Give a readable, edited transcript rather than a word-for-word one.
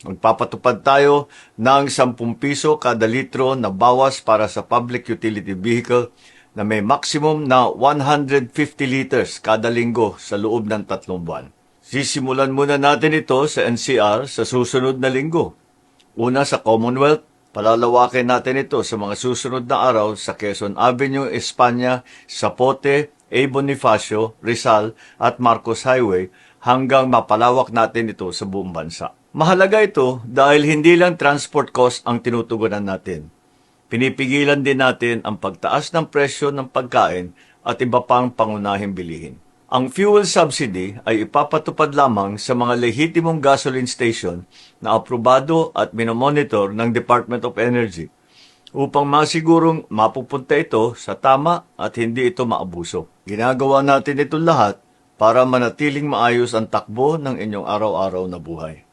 Magpapatupad tayo ng 10 piso kada litro na bawas para sa public utility vehicle na may maximum na 150 liters kada linggo sa loob ng 3 buwan. Sisimulan muna natin ito sa NCR sa susunod na linggo. Una sa Commonwealth, palalawakin natin ito sa mga susunod na araw sa Quezon Avenue, Espanya, Zapote, A. Bonifacio, Rizal at Marcos Highway hanggang mapalawak natin ito sa buong bansa. Mahalaga ito dahil hindi lang transport cost ang tinutugunan natin. Pinipigilan din natin ang pagtaas ng presyo ng pagkain at iba pang pangunahing bilihin. Ang fuel subsidy ay ipapatupad lamang sa mga lehitimong gasoline station na aprobado at minomonitor ng Department of Energy upang masigurong mapupunta ito sa tama at hindi ito maabuso. Ginagawa natin ito lahat para manatiling maayos ang takbo ng inyong araw-araw na buhay.